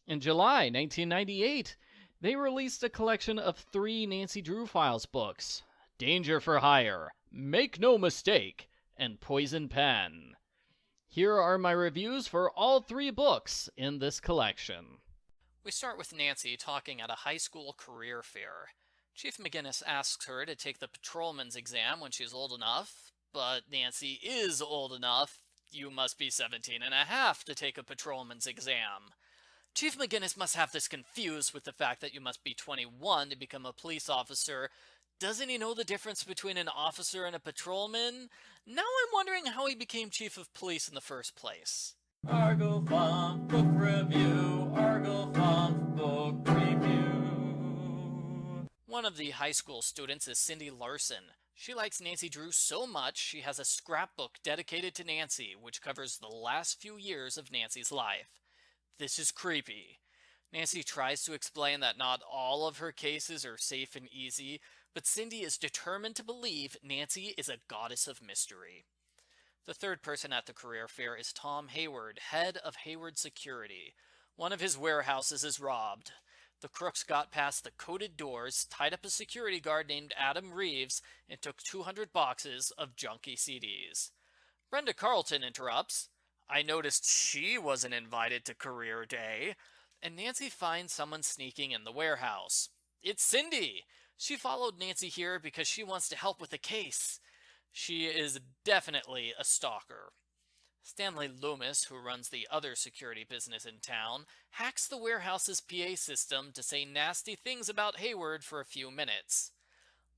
In July 1998, they released a collection of three Nancy Drew Files books: Danger for Hire, Make No Mistake, and Poison Pen. Here are my reviews for all three books in this collection. We start with Nancy talking at a high school career fair. Chief McGinnis asks her to take the patrolman's exam when she's old enough, but Nancy is old enough. You must be 17 and a half to take a patrolman's exam. Chief McGinnis must have this confused with the fact that you must be 21 to become a police officer. Doesn't he know the difference between an officer and a patrolman? Now I'm wondering how he became chief of police in the first place. Argo Funk Book Review. Argo Funk Book Review. One of the high school students is Cindy Larson. She likes Nancy Drew so much she has a scrapbook dedicated to Nancy, which covers the last few years of Nancy's life. This is creepy. Nancy tries to explain that not all of her cases are safe and easy, but Cindy is determined to believe Nancy is a goddess of mystery. The third person at the career fair is Tom Hayward, head of Hayward Security. One of his warehouses is robbed. The crooks got past the coated doors, tied up a security guard named Adam Reeves, and took 200 boxes of junky CDs. Brenda Carlton interrupts. I noticed she wasn't invited to career day. And Nancy finds someone sneaking in the warehouse. It's Cindy! She followed Nancy here because she wants to help with the case. She is definitely a stalker. Stanley Loomis, who runs the other security business in town, hacks the warehouse's PA system to say nasty things about Hayward for a few minutes.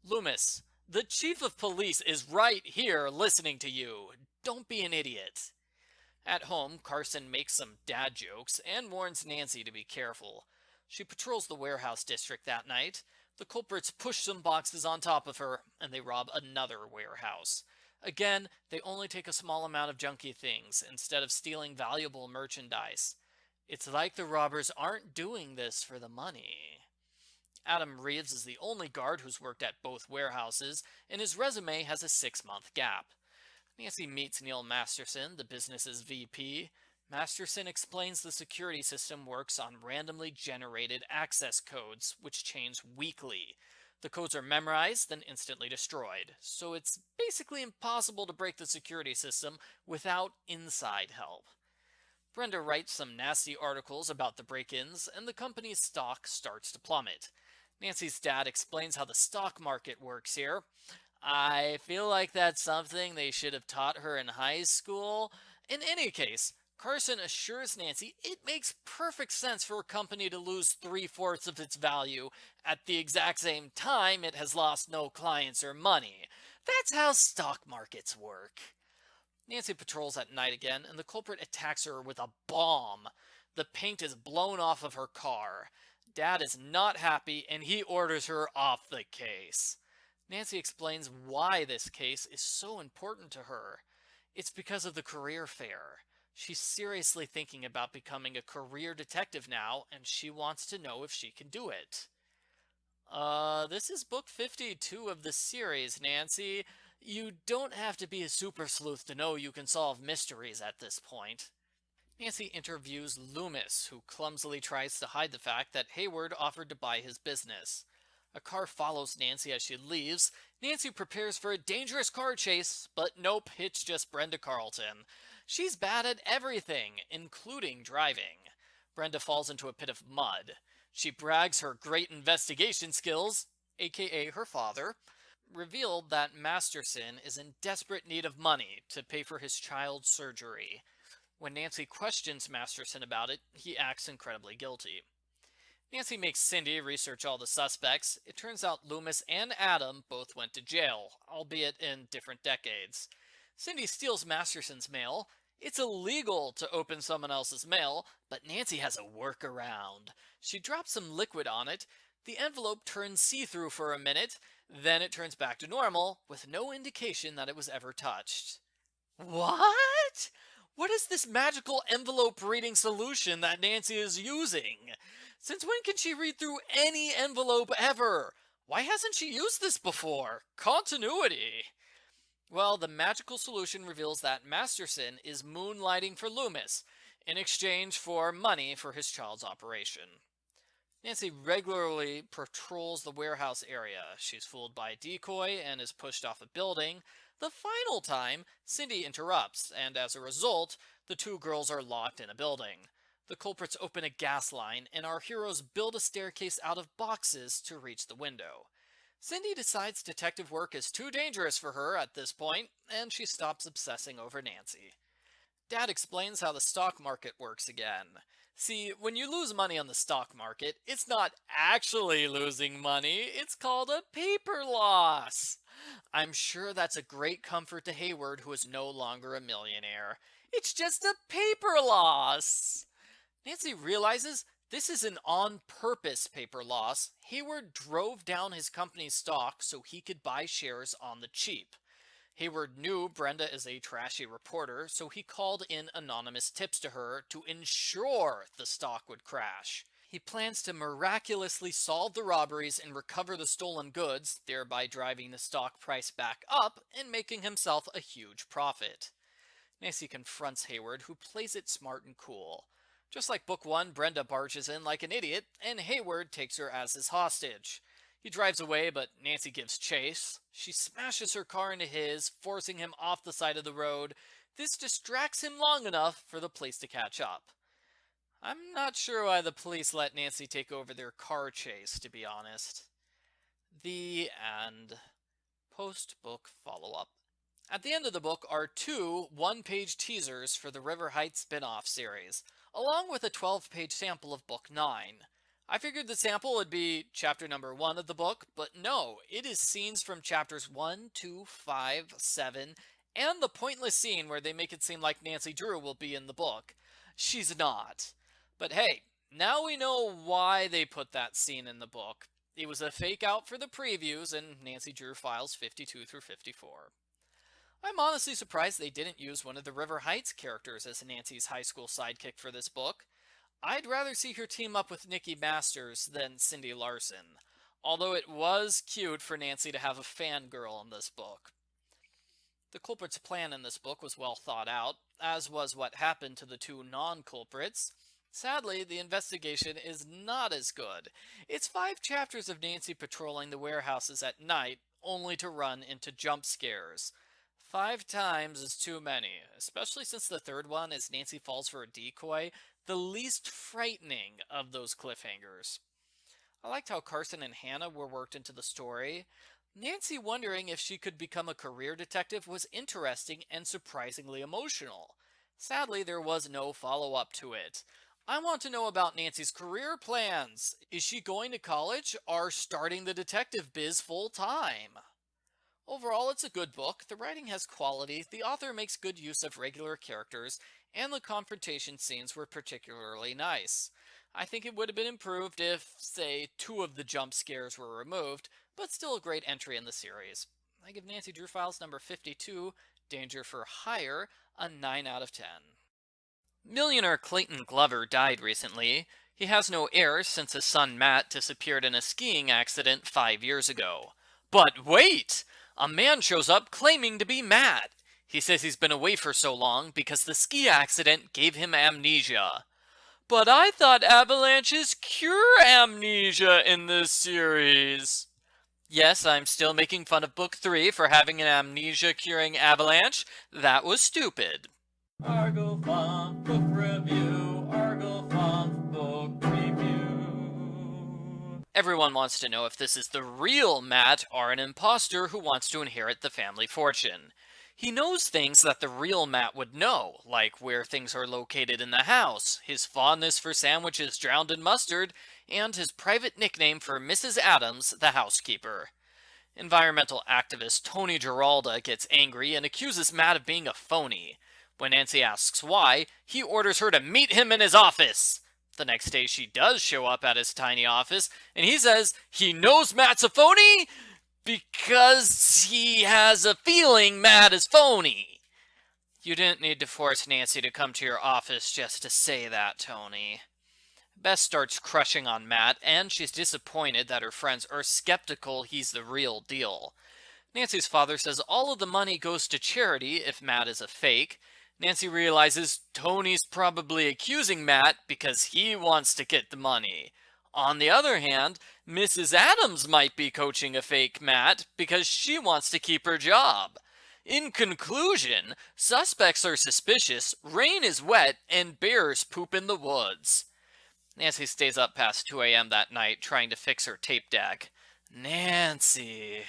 Loomis, the chief of police is right here listening to you. Don't be an idiot. At home, Carson makes some dad jokes and warns Nancy to be careful. She patrols the warehouse district that night. The culprits push some boxes on top of her, and they rob another warehouse. Again, they only take a small amount of junky things, instead of stealing valuable merchandise. It's like the robbers aren't doing this for the money. Adam Reeves is the only guard who's worked at both warehouses, and his resume has a 6-month gap. Nancy meets Neil Masterson, the business's VP. Masterson explains the security system works on randomly generated access codes, which change weekly. The codes are memorized, then instantly destroyed, so it's basically impossible to break the security system without inside help. Brenda writes some nasty articles about the break-ins, and the company's stock starts to plummet. Nancy's dad explains how the stock market works here. I feel like that's something they should have taught her in high school. In any case, Carson assures Nancy it makes perfect sense for a company to lose 3/4 of its value at the exact same time it has lost no clients or money. That's how stock markets work. Nancy patrols at night again, and the culprit attacks her with a bomb. The paint is blown off of her car. Dad is not happy, and he orders her off the case. Nancy explains why this case is so important to her. It's because of the career fair. She's seriously thinking about becoming a career detective now, and she wants to know if she can do it. This is book 52 of the series, Nancy. You don't have to be a super sleuth to know you can solve mysteries at this point. Nancy interviews Loomis, who clumsily tries to hide the fact that Hayward offered to buy his business. A car follows Nancy as she leaves. Nancy prepares for a dangerous car chase, but nope, it's just Brenda Carlton. She's bad at everything, including driving. Brenda falls into a pit of mud. She brags her great investigation skills, aka her father, revealed that Masterson is in desperate need of money to pay for his child's surgery. When Nancy questions Masterson about it, he acts incredibly guilty. Nancy makes Cindy research all the suspects. It turns out Loomis and Adam both went to jail, albeit in different decades. Cindy steals Masterson's mail. It's illegal to open someone else's mail, but Nancy has a workaround. She drops some liquid on it. The envelope turns see-through for a minute, then it turns back to normal, with no indication that it was ever touched. What? What is this magical envelope reading solution that Nancy is using? Since when can she read through any envelope ever? Why hasn't she used this before? Continuity! Well, the magical solution reveals that Masterson is moonlighting for Loomis. in exchange for money for his child's operation. Nancy regularly patrols the warehouse area. She's fooled by a decoy and is pushed off a building. The final time, Cindy interrupts, and as a result, the two girls are locked in a building. The culprits open a gas line, and our heroes build a staircase out of boxes to reach the window. Cindy decides detective work is too dangerous for her at this point, and she stops obsessing over Nancy. Dad explains how the stock market works again. See, when you lose money on the stock market, it's not actually losing money, it's called a paper loss. I'm sure that's a great comfort to Hayward, who is no longer a millionaire. It's just a paper loss. Nancy realizes this is an on-purpose paper loss. Hayward drove down his company's stock so he could buy shares on the cheap. Hayward knew Brenda is a trashy reporter, so he called in anonymous tips to her to ensure the stock would crash. He plans to miraculously solve the robberies and recover the stolen goods, thereby driving the stock price back up and making himself a huge profit. Nancy confronts Hayward, who plays it smart and cool. Just like book 1, Brenda barges in like an idiot, and Hayward takes her as his hostage. He drives away, but Nancy gives chase. She smashes her car into his, forcing him off the side of the road. This distracts him long enough for the police to catch up. I'm not sure why the police let Nancy take over their car chase, to be honest. The end. Post-book follow-up. At the end of the book are 2 one-page teasers for the River Heights spin-off series, along with a 12-page sample of book 9. I figured the sample would be chapter number 1 of the book, but no, it is scenes from chapters 1, 2, 5, 7, and the pointless scene where they make it seem like Nancy Drew will be in the book. She's not. But hey, now we know why they put that scene in the book. It was a fake out for the previews in Nancy Drew Files 52 through 54. I'm honestly surprised they didn't use one of the River Heights characters as Nancy's high school sidekick for this book. I'd rather see her team up with Nikki Masters than Cindy Larson, although it was cute for Nancy to have a fangirl in this book. The culprit's plan in this book was well thought out, as was what happened to the 2 non-culprits. Sadly, the investigation is not as good. It's 5 chapters of Nancy patrolling the warehouses at night, only to run into jump scares. 5 times is too many, especially since the 3rd one, as Nancy falls for a decoy, the least frightening of those cliffhangers. I liked how Carson and Hannah were worked into the story. Nancy wondering if she could become a career detective was interesting and surprisingly emotional. Sadly, there was no follow-up to it. I want to know about Nancy's career plans. Is she going to college or starting the detective biz full-time? Overall, it's a good book. The writing has quality, the author makes good use of regular characters, and the confrontation scenes were particularly nice. I think it would have been improved if, say, 2 of the jump scares were removed, but still a great entry in the series. I give Nancy Drew Files number 52, Danger for Hire, a 9 out of 10. Millionaire Clayton Glover died recently. He has no heir since his son Matt disappeared in a skiing accident 5 years ago. But wait! A man shows up claiming to be Matt. He says he's been away for so long because the ski accident gave him amnesia. But I thought avalanches cure amnesia in this series. Yes, I'm still making fun of book 3 for having an amnesia-curing avalanche. That was stupid. Argofunk Book Review, Argofunk Book Review. Everyone wants to know if this is the real Matt or an imposter who wants to inherit the family fortune. He knows things that the real Matt would know, like where things are located in the house, his fondness for sandwiches drowned in mustard, and his private nickname for Mrs. Adams, the housekeeper. Environmental activist Tony Giralda gets angry and accuses Matt of being a phony. When Nancy asks why, he orders her to meet him in his office. The next day she does show up at his tiny office, and he says he knows Matt's a phony because he has a feeling Matt is phony. You didn't need to force Nancy to come to your office just to say that, Tony. Bess starts crushing on Matt, and she's disappointed that her friends are skeptical he's the real deal. Nancy's father says all of the money goes to charity if Matt is a fake. Nancy realizes Tony's probably accusing Matt because he wants to get the money. On the other hand, Mrs. Adams might be coaching a fake Matt because she wants to keep her job. In conclusion, suspects are suspicious, rain is wet, and bears poop in the woods. Nancy stays up past 2 a.m. that night trying to fix her tape deck. Nancy.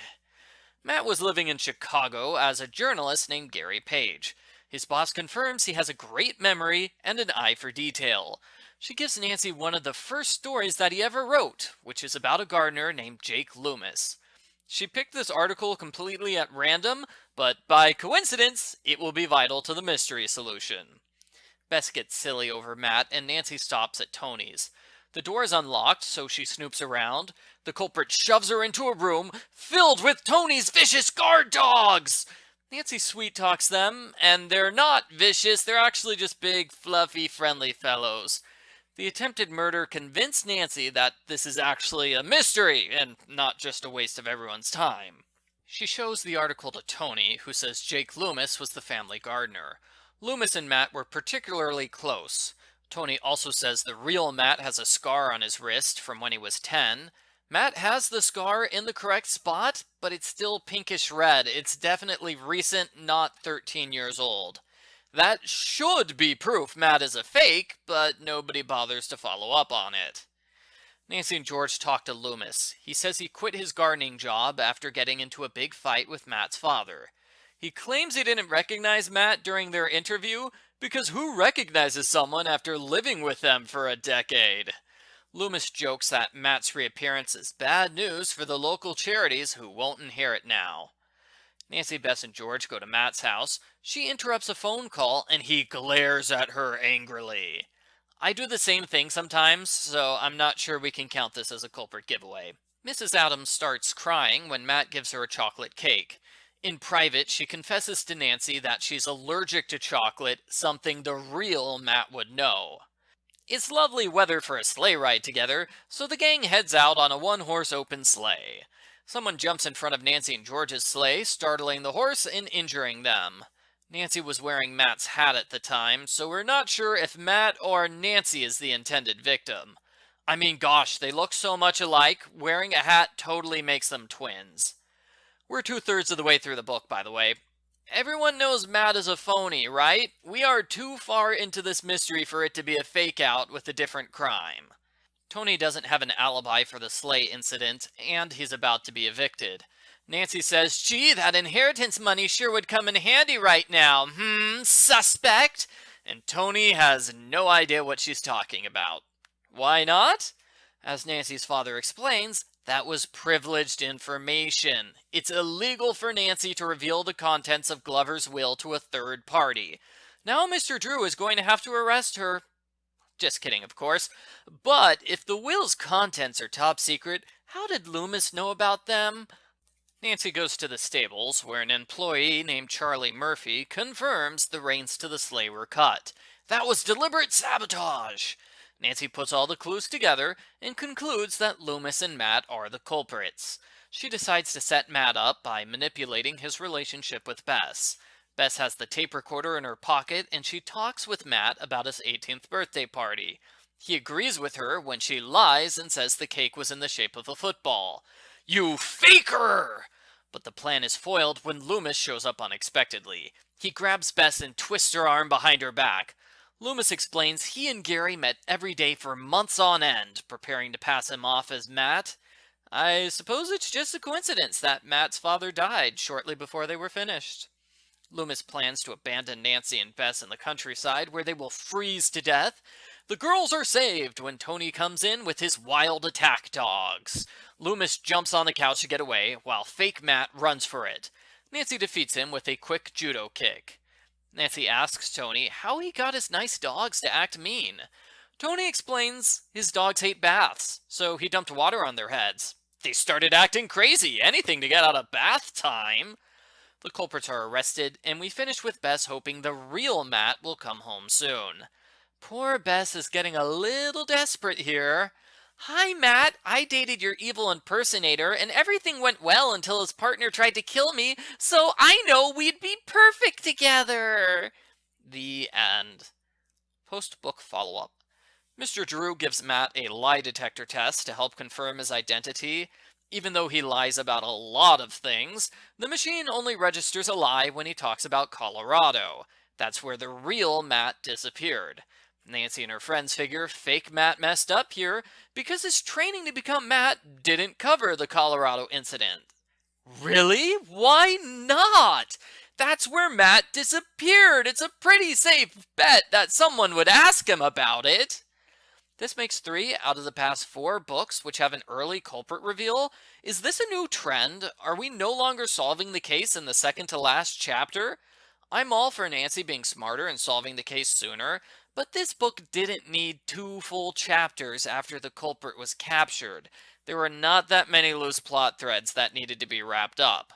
Matt was living in Chicago as a journalist named Gary Page. His boss confirms he has a great memory and an eye for detail. She gives Nancy one of the first stories that he ever wrote, which is about a gardener named Jake Loomis. She picked this article completely at random, but by coincidence, it will be vital to the mystery solution. Bess gets silly over Matt, and Nancy stops at Tony's. The door is unlocked, so she snoops around. The culprit shoves her into a room filled with Tony's vicious guard dogs! Nancy sweet talks them, and they're not vicious, they're actually just big, fluffy, friendly fellows. The attempted murder convinced Nancy that this is actually a mystery, and not just a waste of everyone's time. She shows the article to Tony, who says Jake Loomis was the family gardener. Loomis and Matt were particularly close. Tony also says the real Matt has a scar on his wrist from when he was 10. Matt has the scar in the correct spot, but it's still pinkish red. It's definitely recent, not 13 years old. That should be proof Matt is a fake, but nobody bothers to follow up on it. Nancy and George talk to Loomis. He says he quit his gardening job after getting into a big fight with Matt's father. He claims he didn't recognize Matt during their interview, because who recognizes someone after living with them for a decade? Loomis jokes that Matt's reappearance is bad news for the local charities who won't inherit now. Nancy, Bess, and George go to Matt's house. She interrupts a phone call, and he glares at her angrily. I do the same thing sometimes, so I'm not sure we can count this as a culprit giveaway. Mrs. Adams starts crying when Matt gives her a chocolate cake. In private, she confesses to Nancy that she's allergic to chocolate, something the real Matt would know. It's lovely weather for a sleigh ride together, so the gang heads out on a one-horse open sleigh. Someone jumps in front of Nancy and George's sleigh, startling the horse and injuring them. Nancy was wearing Matt's hat at the time, so we're not sure if Matt or Nancy is the intended victim. I mean, gosh, they look so much alike, wearing a hat totally makes them twins. We're 2/3 of the way through the book, by the way. Everyone knows Matt is a phony, right? We are too far into this mystery for it to be a fake-out with a different crime. Tony doesn't have an alibi for the sleigh incident, and he's about to be evicted. Nancy says, gee, that inheritance money sure would come in handy right now. Suspect? And Tony has no idea what she's talking about. Why not? As Nancy's father explains, that was privileged information. It's illegal for Nancy to reveal the contents of Glover's will to a third party. Now Mr. Drew is going to have to arrest her. Just kidding, of course. But if the will's contents are top secret, how did Loomis know about them? Nancy goes to the stables, where an employee named Charlie Murphy confirms the reins to the sleigh were cut. That was deliberate sabotage! Nancy puts all the clues together and concludes that Loomis and Matt are the culprits. She decides to set Matt up by manipulating his relationship with Bess. Bess has the tape recorder in her pocket, and she talks with Matt about his 18th birthday party. He agrees with her when she lies and says the cake was in the shape of a football. You faker! But the plan is foiled when Loomis shows up unexpectedly. He grabs Bess and twists her arm behind her back. Loomis explains he and Gary met every day for months on end, preparing to pass him off as Matt. I suppose it's just a coincidence that Matt's father died shortly before they were finished. Loomis plans to abandon Nancy and Bess in the countryside where they will freeze to death. The girls are saved when Tony comes in with his wild attack dogs. Loomis jumps on the couch to get away, while fake Matt runs for it. Nancy defeats him with a quick judo kick. Nancy asks Tony how he got his nice dogs to act mean. Tony explains his dogs hate baths, so he dumped water on their heads. They started acting crazy, anything to get out of bath time. The culprits are arrested, and we finish with Bess hoping the real Matt will come home soon. Poor Bess is getting a little desperate here. Hi, Matt. I dated your evil impersonator, and everything went well until his partner tried to kill me, so I know we'd be perfect together. The end. Post-book follow-up. Mr. Drew gives Matt a lie detector test to help confirm his identity. Even though he lies about a lot of things, the machine only registers a lie when he talks about Colorado. That's where the real Matt disappeared. Nancy and her friends figure fake Matt messed up here because his training to become Matt didn't cover the Colorado incident. Really? Why not? That's where Matt disappeared. It's a pretty safe bet that someone would ask him about it. This makes 3 out of the past 4 books which have an early culprit reveal. Is this a new trend? Are we no longer solving the case in the second to last chapter? I'm all for Nancy being smarter and solving the case sooner, but this book didn't need 2 full chapters after the culprit was captured. There were not that many loose plot threads that needed to be wrapped up.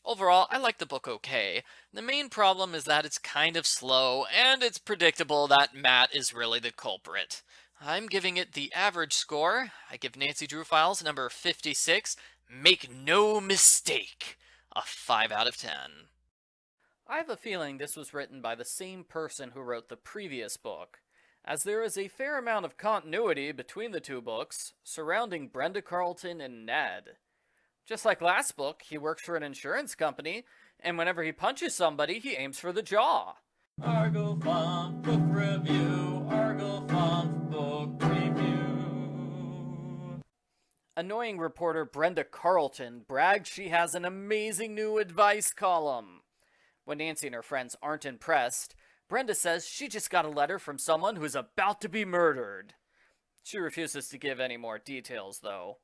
Overall, I like the book okay. The main problem is that it's kind of slow, and it's predictable that Matt is really the culprit. I'm giving it the average score. I give Nancy Drew Files number 56, Make No Mistake, a 5 out of 10. I have a feeling this was written by the same person who wrote the previous book, as there is a fair amount of continuity between the 2 books surrounding Brenda Carlton and Ned. Just like last book, he works for an insurance company, and whenever he punches somebody, he aims for the jaw. Argo Funk Book Review. Argo Funk Book Review. Annoying reporter Brenda Carlton brags she has an amazing new advice column. When Nancy and her friends aren't impressed, Brenda says she just got a letter from someone who's about to be murdered. She refuses to give any more details, though.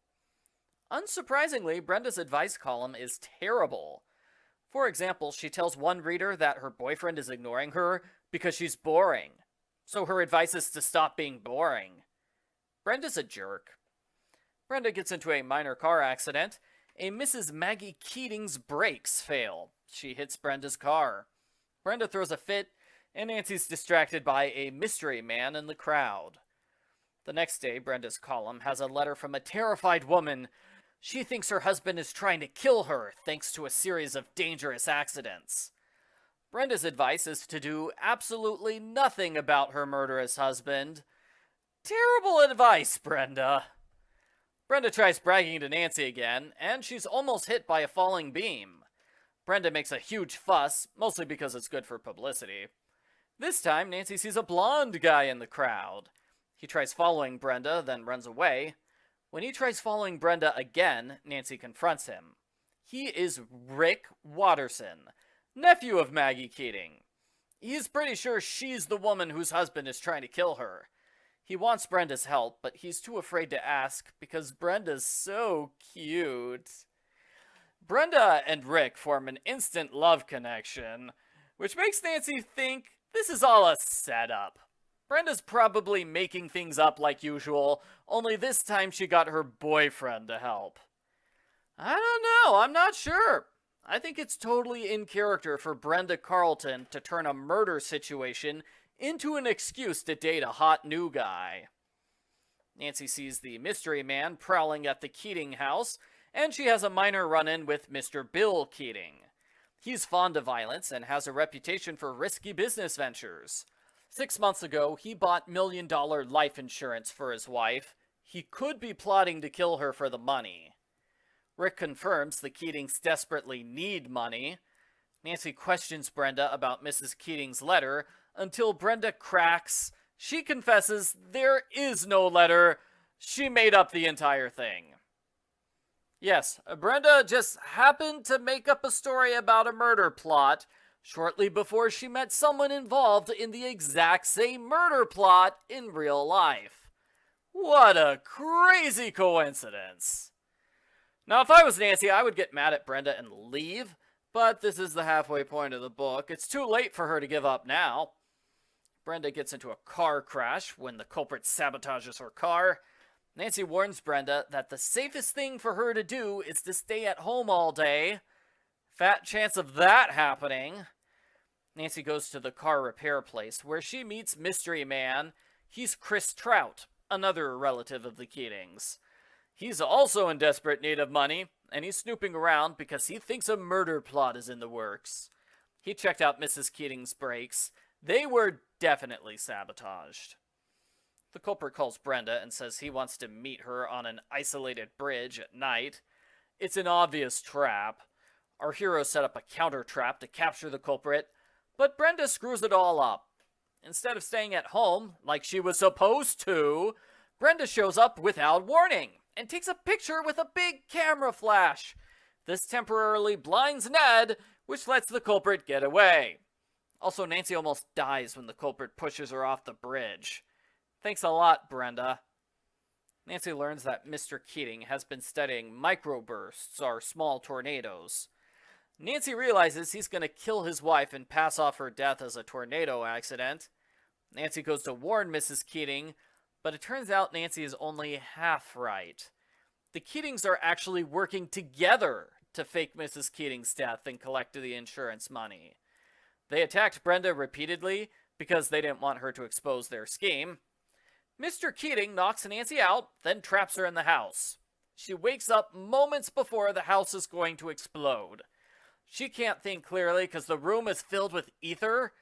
Unsurprisingly, Brenda's advice column is terrible. For example, she tells one reader that her boyfriend is ignoring her because she's boring. So her advice is to stop being boring. Brenda's a jerk. Brenda gets into a minor car accident. A Mrs. Maggie Keating's brakes fail. She hits Brenda's car. Brenda throws a fit, and Nancy's distracted by a mystery man in the crowd. The next day, Brenda's column has a letter from a terrified woman. She thinks her husband is trying to kill her thanks to a series of dangerous accidents. Brenda's advice is to do absolutely nothing about her murderous husband. Terrible advice, Brenda. Brenda tries bragging to Nancy again, and she's almost hit by a falling beam. Brenda makes a huge fuss, mostly because it's good for publicity. This time, Nancy sees a blonde guy in the crowd. He tries following Brenda, then runs away. When he tries following Brenda again, Nancy confronts him. He is Rick Watterson, nephew of Maggie Keating. He's pretty sure she's the woman whose husband is trying to kill her. He wants Brenda's help, but he's too afraid to ask because Brenda's so cute. Brenda and Rick form an instant love connection, which makes Nancy think this is all a setup. Brenda's probably making things up like usual, only this time she got her boyfriend to help. I don't know, I'm not sure. I think it's totally in character for Brenda Carlton to turn a murder situation into an excuse to date a hot new guy. Nancy sees the mystery man prowling at the Keating house, and she has a minor run-in with Mr. Bill Keating. He's fond of violence and has a reputation for risky business ventures. 6 months ago, he bought million-dollar life insurance for his wife. He could be plotting to kill her for the money. Rick confirms the Keatings desperately need money. Nancy questions Brenda about Mrs. Keating's letter until Brenda cracks. She confesses there is no letter. She made up the entire thing. Yes, Brenda just happened to make up a story about a murder plot shortly before she met someone involved in the exact same murder plot in real life. What a crazy coincidence. Now, if I was Nancy, I would get mad at Brenda and leave, but this is the halfway point of the book. It's too late for her to give up now. Brenda gets into a car crash when the culprit sabotages her car. Nancy warns Brenda that the safest thing for her to do is to stay at home all day. Fat chance of that happening. Nancy goes to the car repair place where she meets Mystery Man. He's Chris Trout, another relative of the Keatings. He's also in desperate need of money, and he's snooping around because he thinks a murder plot is in the works. He checked out Mrs. Keating's brakes. They were definitely sabotaged. The culprit calls Brenda and says he wants to meet her on an isolated bridge at night. It's an obvious trap. Our heroes set up a counter trap to capture the culprit, but Brenda screws it all up. Instead of staying at home, like she was supposed to, Brenda shows up without warning and takes a picture with a big camera flash. This temporarily blinds Ned, which lets the culprit get away. Also, Nancy almost dies when the culprit pushes her off the bridge. Thanks a lot, Brenda. Nancy learns that Mr. Keating has been studying microbursts, or small tornadoes. Nancy realizes he's going to kill his wife and pass off her death as a tornado accident. Nancy goes to warn Mrs. Keating, but it turns out Nancy is only half right. The Keatings are actually working together to fake Mrs. Keating's death and collect the insurance money. They attacked Brenda repeatedly because they didn't want her to expose their scheme. Mr. Keating knocks Nancy out, then traps her in the house. She wakes up moments before the house is going to explode. She can't think clearly because the room is filled with ether.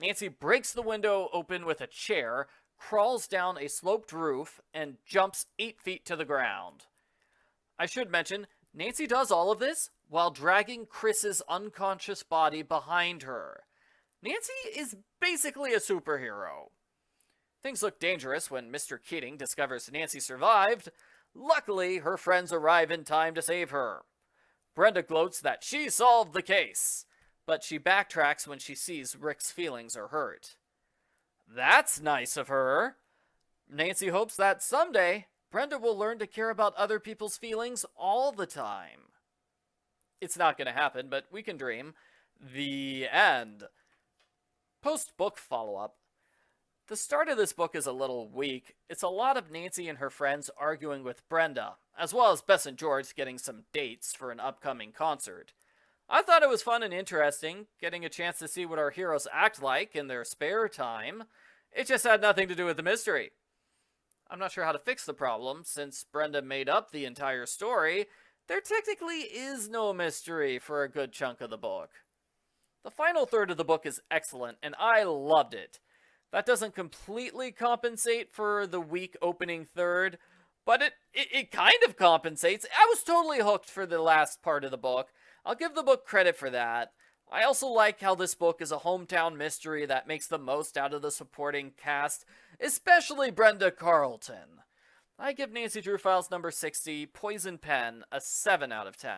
Nancy breaks the window open with a chair, crawls down a sloped roof, and jumps 8 feet to the ground. I should mention, Nancy does all of this while dragging Chris's unconscious body behind her. Nancy is basically a superhero. Things look dangerous when Mr. Keating discovers Nancy survived. Luckily, her friends arrive in time to save her. Brenda gloats that she solved the case, but she backtracks when she sees Rick's feelings are hurt. That's nice of her. Nancy hopes that someday Brenda will learn to care about other people's feelings all the time. It's not going to happen, but we can dream. The end. Post-book follow-up. The start of this book is a little weak. It's a lot of Nancy and her friends arguing with Brenda, as well as Bess and George getting some dates for an upcoming concert. I thought it was fun and interesting, getting a chance to see what our heroes act like in their spare time. It just had nothing to do with the mystery. I'm not sure how to fix the problem, since Brenda made up the entire story. There technically is no mystery for a good chunk of the book. The final third of the book is excellent, and I loved it. That doesn't completely compensate for the weak opening third, but it kind of compensates. I was totally hooked for the last part of the book. I'll give the book credit for that. I also like how this book is a hometown mystery that makes the most out of the supporting cast, especially Brenda Carlton. I give Nancy Drew Files number 60, Poison Pen, a 7 out of 10.